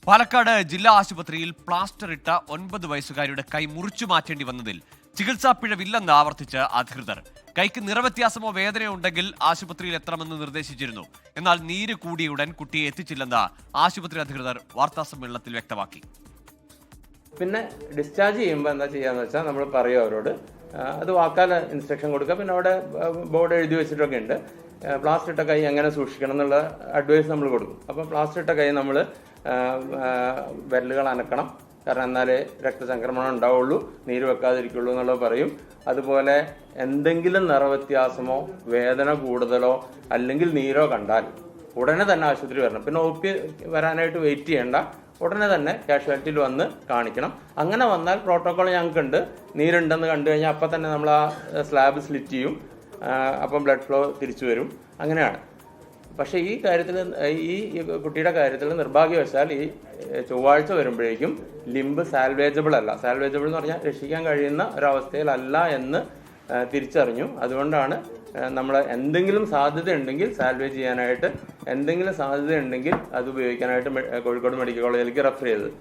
പാലക്കാട് ജില്ലാ ആശുപത്രിയിൽ പ്ലാസ്റ്റർ ഇട്ട 9 വയസ്സുകാരിയുടെ കൈ മുറിച്ചു മാറ്റേണ്ടി വന്നതിൽ ചികിത്സാ പിഴവില്ലെന്ന് ആവർത്തിച്ച് അധികൃതർ. കൈക്ക് നിറവ്യത്യാസമോ വേദനയോ ഉണ്ടെങ്കിൽ ആശുപത്രിയിൽ എത്തണമെന്ന് നിർദ്ദേശിച്ചിരുന്നു. എന്നാൽ നീര് കൂടിയുടൻ കുട്ടിയെ എത്തിച്ചില്ലെന്ന് ആശുപത്രി അധികൃതർ വാർത്താസമ്മേളനത്തിൽ വ്യക്തമാക്കി. പിന്നെ ഡിസ്ചാർജ് ചെയ്യുമ്പോൾ എന്താ ചെയ്യാന്ന് വെച്ചാൽ നമ്മൾ പറയും അവരോട്, അത് വാക്കാൽ ഇൻസ്ട്രക്ഷൻ കൊടുക്കുക. പിന്നെ അവിടെ ബോർഡ് എഴുതി വെച്ചിട്ടൊക്കെ ഉണ്ട്, പ്ലാസ്റ്റർ ഇട്ട കൈ എങ്ങനെ സൂക്ഷിക്കണം എന്നുള്ള അഡ്വൈസ് നമ്മൾ കൊടുക്കും. അപ്പം പ്ലാസ്റ്റർ ഇട്ട കൈ നമ്മൾ വിരലുകൾ അനക്കണം, കാരണം എന്നാലേ രക്തചംക്രമണം ഉണ്ടാവുള്ളൂ, നീര് വെക്കാതിരിക്കുള്ളൂ എന്നുള്ളത് പറയും. അതുപോലെ എന്തെങ്കിലും നിറവ്യത്യാസമോ വേദന കൂടുതലോ അല്ലെങ്കിൽ നീരോ കണ്ടാൽ ഉടനെ തന്നെ ആശുപത്രി വരണം. പിന്നെ OP വരാനായിട്ട് വെയിറ്റ് ചെയ്യേണ്ട, ഉടനെ തന്നെ കാഷ്വാലിറ്റിയിൽ വന്ന് കാണിക്കണം. അങ്ങനെ വന്നാൽ പ്രോട്ടോക്കോൾ ഞങ്ങൾക്കുണ്ട്. നീരുണ്ടെന്ന് കണ്ടു കഴിഞ്ഞാൽ അപ്പം തന്നെ നമ്മൾ ആ സ്ലാബ് സ്ലിറ്റ് ചെയ്യും, അപ്പം ബ്ലഡ് ഫ്ലോ തിരിച്ചു വരും. അങ്ങനെയാണ്. പക്ഷേ ഈ കാര്യത്തിൽ, ഈ കുട്ടിയുടെ കാര്യത്തിൽ നിർഭാഗ്യവശാൽ ഈ ചൊവ്വാഴ്ച വരുമ്പോഴേക്കും ലിംബ് സാൽവേജബിൾ അല്ല. സാൽവേജബിൾ എന്ന് പറഞ്ഞാൽ രക്ഷിക്കാൻ കഴിയുന്ന ഒരവസ്ഥയിലല്ല എന്ന് തിരിച്ചറിഞ്ഞു. അതുകൊണ്ടാണ് നമ്മൾ എന്തെങ്കിലും സാധ്യത ഉണ്ടെങ്കിൽ സാൽവേജ് ചെയ്യാനായിട്ട്, എന്തെങ്കിലും സാധ്യത ഉണ്ടെങ്കിൽ അത് ഉപയോഗിക്കാനായിട്ട് കോഴിക്കോട് മെഡിക്കൽ കോളേജിലേക്ക് റെഫർ ചെയ്തത്.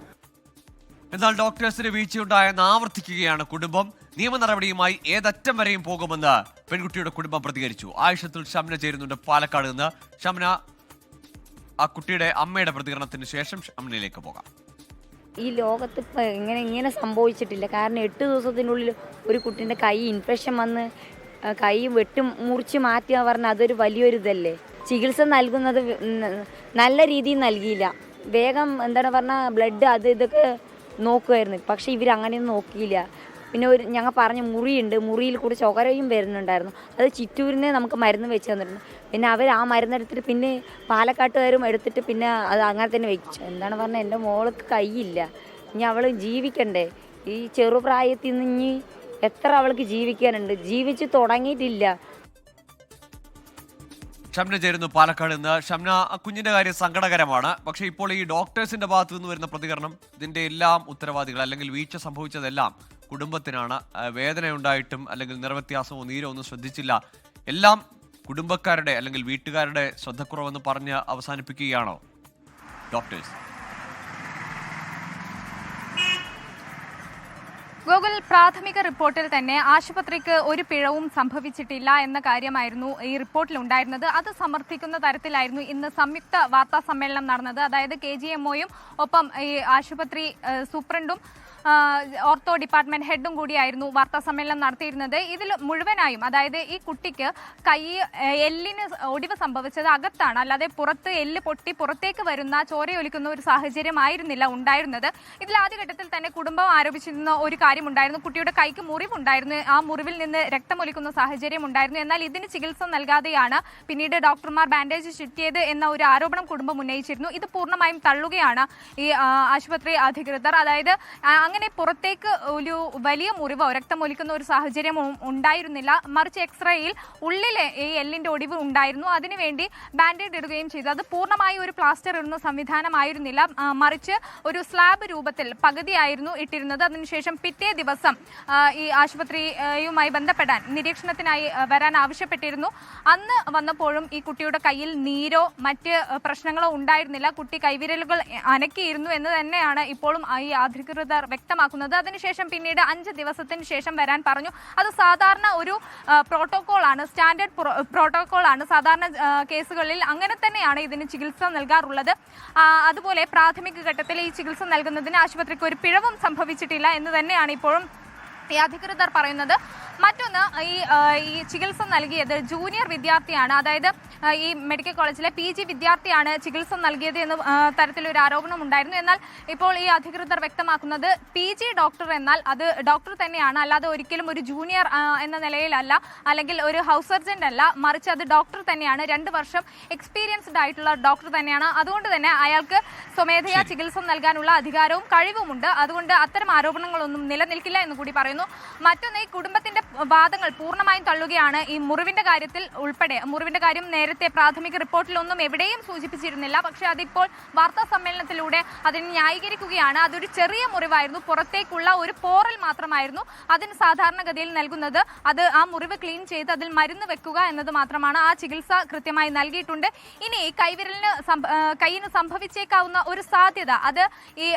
എന്നാൽ ഡോക്ടേഴ്സിന് വീഴ്ചയുണ്ടായെന്ന് ആവർത്തിക്കുകയാണ് കുടുംബം. നിയമ നടപടിയുമായി ഏതറ്റം വരെയും പോകുമെന്ന് പെൺകുട്ടിയുടെ കുടുംബം പ്രതികരിച്ചു. ആയിഷത്തുൽ ഷംന ചേരുന്നുണ്ട് പാലക്കാട് നിന്ന്. ഷംന, ആ കുട്ടിയുടെ അമ്മയുടെ പ്രതികരണത്തിന് ശേഷം ഷംനയിലേക്ക് പോകാം. ഈ ലോകത്ത് ഇപ്പം ഇങ്ങനെ സംഭവിച്ചിട്ടില്ല. കാരണം 8 ദിവസത്തിനുള്ളിൽ ഒരു കുട്ടീൻ്റെ കൈ ഇൻഫെക്ഷൻ വന്ന് കൈ മുറിച്ച് മാറ്റുക പറഞ്ഞാൽ അതൊരു വലിയൊരു ഇതല്ലേ. ചികിത്സ നൽകുന്നത് നല്ല രീതിയിൽ നൽകിയില്ല. വേഗം എന്താണ് പറഞ്ഞാൽ ബ്ലഡ് അത് ഇതൊക്കെ നോക്കുമായിരുന്നു. പക്ഷേ ഇവരങ്ങനെയൊന്നും നോക്കിയില്ല. പിന്നെ ഞങ്ങൾ പറഞ്ഞ മുറിയുണ്ട്, മുറിയിൽ കൂടി ചോരയും വരുന്നുണ്ടായിരുന്നു. അത് ചിറ്റൂരിനെ നമുക്ക് മരുന്ന് വെച്ച് തന്നിട്ടുണ്ട്. പിന്നെ അവർ ആ മരുന്നെടുത്തിട്ട് പിന്നെ പാലക്കാട്ടുകാരും എടുത്തിട്ട് പിന്നെ അത് അങ്ങനെ തന്നെ വെച്ചു. എന്താണ് പറഞ്ഞാൽ എൻ്റെ മോൾക്ക് കൈയില്ല, ഇനി അവൾ ജീവിക്കണ്ടേ. ഈ ചെറുപ്രായത്തിൽ നിന്ന് ഇനി എത്ര അവൾക്ക് ജീവിക്കാനുണ്ട്, ജീവിച്ച് തുടങ്ങിയിട്ടില്ല. ഷംന ചേരുന്നു പാലക്കാട് നിന്ന്. ഷംന, കുഞ്ഞിന്റെ കാര്യം സങ്കടകരമാണ്. പക്ഷേ ഇപ്പോൾ ഈ ഡോക്ടേഴ്സിന്റെ ഭാഗത്തു നിന്ന് വരുന്ന പ്രതികരണം, ഇതിന്റെ എല്ലാം ഉത്തരവാദികൾ അല്ലെങ്കിൽ വീഴ്ച സംഭവിച്ചതെല്ലാം കുടുംബത്തിനാണ്. വേദനയുണ്ടായിട്ടും അല്ലെങ്കിൽ നിറവ്യത്യാസമോ നീരോ ഒന്നും ശ്രദ്ധിച്ചില്ല, എല്ലാം കുടുംബക്കാരുടെ അല്ലെങ്കിൽ വീട്ടുകാരുടെ ശ്രദ്ധക്കുറവെന്ന് പറഞ്ഞ് അവസാനിപ്പിക്കുകയാണോ ഡോക്ടേഴ്സ്? ഗൂഗിൾ പ്രാഥമിക റിപ്പോർട്ടിൽ തന്നെ ആശുപത്രിക്ക് ഒരു പിഴവും സംഭവിച്ചിട്ടില്ല എന്ന കാര്യമായിരുന്നു ഈ റിപ്പോർട്ടിൽ ഉണ്ടായിരുന്നത്. അത് സമർത്ഥിക്കുന്ന തരത്തിലായിരുന്നു ഇന്ന് സംയുക്ത വാർത്താ സമ്മേളനം നടന്നത്. അതായത് KGMOയും ഒപ്പം ഈ ആശുപത്രി സൂപ്രണ്ടും ഓർത്തോ ഡിപ്പാർട്ട്മെന്റ് ഹെഡും കൂടിയായിരുന്നു വാർത്താ സമ്മേളനം നടത്തിയിരുന്നത്. ഇതിൽ മുഴുവനായും, അതായത് ഈ കുട്ടിക്ക് എല്ലിന് ഒടിവ് സംഭവിച്ചത് അകത്താണ്, അല്ലാതെ പുറത്ത് എല്ല് പൊട്ടി പുറത്തേക്ക് വരുന്ന ചോരയൊലിക്കുന്ന ഒരു സാഹചര്യമായിരുന്നില്ല ഉണ്ടായിരുന്നത്. ഇതിൽ ആദ്യഘട്ടത്തിൽ തന്നെ കുടുംബം ആരോപിച്ചിരുന്ന ഒരു കാര്യമുണ്ടായിരുന്നു, കുട്ടിയുടെ കൈക്ക് മുറിവുണ്ടായിരുന്നു, ആ മുറിവിൽ നിന്ന് രക്തമൊലിക്കുന്ന സാഹചര്യം ഉണ്ടായിരുന്നു. എന്നാൽ ഇതിന് ചികിത്സ നൽകാതെയാണ് പിന്നീട് ഡോക്ടർമാർ ബാൻഡേജ് ചുറ്റിയത് എന്ന ഒരു ആരോപണം കുടുംബം ഉന്നയിച്ചിരുന്നു. ഇത് പൂർണ്ണമായും തള്ളുകയാണ് ഈ ആശുപത്രി അധികൃതർ. അതായത് അങ്ങനെ പുറത്തേക്ക് ഒരു വലിയ മുറിവോ രക്തമൊലിക്കുന്ന ഒരു സാഹചര്യം ഉണ്ടായിരുന്നില്ല. മറിച്ച് എക്സ്റേയിൽ ഉള്ളിലെ ഈ എല്ലിന്റെ ഒടിവ് ഉണ്ടായിരുന്നു, അതിനുവേണ്ടി ബാൻഡേഡ് ഇടുകയും ചെയ്തു. അത് പൂർണ്ണമായി ഒരു പ്ലാസ്റ്റർ ഇടുന്ന സംവിധാനമായിരുന്നില്ല, മറിച്ച് ഒരു സ്ലാബ് രൂപത്തിൽ പകുതിയായിരുന്നു ഇട്ടിരുന്നത്. അതിനുശേഷം പിറ്റേ ദിവസം ഈ ആശുപത്രിയുമായി ബന്ധപ്പെടാൻ നിരീക്ഷണത്തിനായി വരാൻ ആവശ്യപ്പെട്ടിരുന്നു. അന്ന് വന്നപ്പോഴും ഈ കുട്ടിയുടെ കയ്യിൽ നീരോ മറ്റ് പ്രശ്നങ്ങളോ ഉണ്ടായിരുന്നില്ല. കുട്ടി കൈവിരലുകൾ അനക്കിയിരുന്നു എന്ന് തന്നെയാണ് ഇപ്പോഴും ഈ അധികൃതർ വ്യക്തമാക്കുന്നത്. അതിനുശേഷം പിന്നീട് 5 ദിവസത്തിന് ശേഷം വരാൻ പറഞ്ഞു. അത് സാധാരണ ഒരു പ്രോട്ടോകോളാണ്, സ്റ്റാൻഡേർഡ് പ്രോട്ടോകോളാണ്. സാധാരണ കേസുകളിൽ അങ്ങനെ തന്നെയാണ് ഇതിന് ചികിത്സ നൽകാറുള്ളത്. അതുപോലെ പ്രാഥമിക ഘട്ടത്തിൽ ഈ ചികിത്സ നൽകുന്നതിന് ആശുപത്രിക്ക് ഒരു പിഴവും സംഭവിച്ചിട്ടില്ല എന്ന് തന്നെയാണ് ഇപ്പോഴും ഈ അധികൃതർ പറയുന്നത്. മറ്റൊന്ന്, ഈ ചികിത്സ നൽകിയത് ജൂനിയർ വിദ്യാർത്ഥിയാണ്, അതായത് ഈ മെഡിക്കൽ കോളേജിലെ PG വിദ്യാർത്ഥിയാണ് ചികിത്സ നൽകിയത് എന്ന തരത്തിലൊരു ആരോപണം ഉണ്ടായിരുന്നു. എന്നാൽ ഇപ്പോൾ ഈ അധികൃതർ വ്യക്തമാക്കുന്നത് PG ഡോക്ടർ എന്നാൽ അത് ഡോക്ടർ തന്നെയാണ്, അല്ലാതെ ഒരിക്കലും ഒരു ജൂനിയർ എന്ന നിലയിലല്ല, അല്ലെങ്കിൽ ഒരു ഹൗസ് സർജന്റ് അല്ല, മറിച്ച് അത് ഡോക്ടർ തന്നെയാണ്. 2 വർഷം എക്സ്പീരിയൻസ്ഡ് ആയിട്ടുള്ള ഡോക്ടർ തന്നെയാണ്. അതുകൊണ്ട് തന്നെ അയാൾക്ക് സ്വമേധയാ ചികിത്സ നൽകാനുള്ള അധികാരവും കഴിവുമുണ്ട്. അതുകൊണ്ട് അത്തരം ആരോപണങ്ങളൊന്നും നിലനിൽക്കില്ല എന്ന് കൂടി പറയുന്നു. മറ്റൊന്ന്, ഈ കുടുംബത്തിന്റെ വാദങ്ങൾ പൂർണ്ണമായും തള്ളുകയാണ്. ഈ മുറിവിന്റെ കാര്യത്തിൽ ഉൾപ്പെടെ മുറിവിന്റെ കാര്യം നേരത്തെ പ്രാഥമിക റിപ്പോർട്ടിലൊന്നും എവിടെയും സൂചിപ്പിച്ചിരുന്നില്ല. പക്ഷേ അതിപ്പോൾ വാർത്താ സമ്മേളനത്തിലൂടെ അതിനെ ന്യായീകരിക്കുകയാണ്. അതൊരു ചെറിയ മുറിവായിരുന്നു, പുറത്തേക്കുള്ള ഒരു പോറൽ മാത്രമായിരുന്നു. അതിന് സാധാരണഗതിയിൽ നൽകുന്നത് അത് ആ മുറിവ് ക്ലീൻ ചെയ്ത് അതിൽ മരുന്ന് വെക്കുക എന്നത് മാത്രമാണ്. ആ ചികിത്സ കൃത്യമായി നൽകിയിട്ടുണ്ട്. ഇനി കൈയിന് സംഭവിച്ചേക്കാവുന്ന ഒരു സാധ്യത അത് ഈ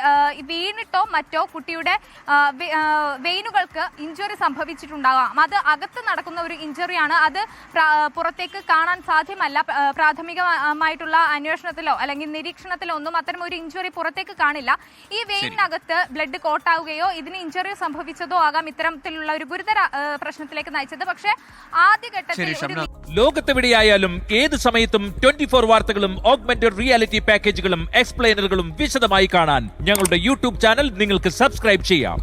വീണിട്ടോ മറ്റോ കുട്ടിയുടെ വെയിനുകൾക്ക് ഇഞ്ചുറി സംഭവിച്ചിട്ടുണ്ടാകാം. അത് അകത്ത് നടക്കുന്ന ഒരു ഇഞ്ചുറിയാണ്. അത് പുറത്തേക്ക് കാണാൻ സാധ്യമല്ല. പ്രാഥമികമായിട്ടുള്ള അന്വേഷണത്തിലോ അല്ലെങ്കിൽ നിരീക്ഷണത്തിലോ ഒന്നും അത്തരം ഒരു ഇഞ്ചുറി പുറത്തേക്ക് കാണില്ല. ഈ വെയിനകത്ത് ബ്ലഡ് കോട്ടാവുകയോ ഇതിന് ഇഞ്ചുറി സംഭവിച്ചതോ ആകാം ഇത്തരത്തിലുള്ള ഒരു ഗുരുതര പ്രശ്നത്തിലേക്ക് നയിച്ചത്. പക്ഷേ ആദ്യഘട്ടത്തിൽ ലോകത്തെവിടെയായാലും ഏത് സമയത്തും 24 വാർത്തകളും ഓഗ്മെന്റഡ് റിയാലിറ്റി പാക്കേജുകളും എക്സ്പ്ലെയിനറുകളും വിശദമായി കാണാൻ ഞങ്ങളുടെ യൂട്യൂബ് ചാനൽ നിങ്ങൾക്ക് സബ്സ്ക്രൈബ് ചെയ്യാം.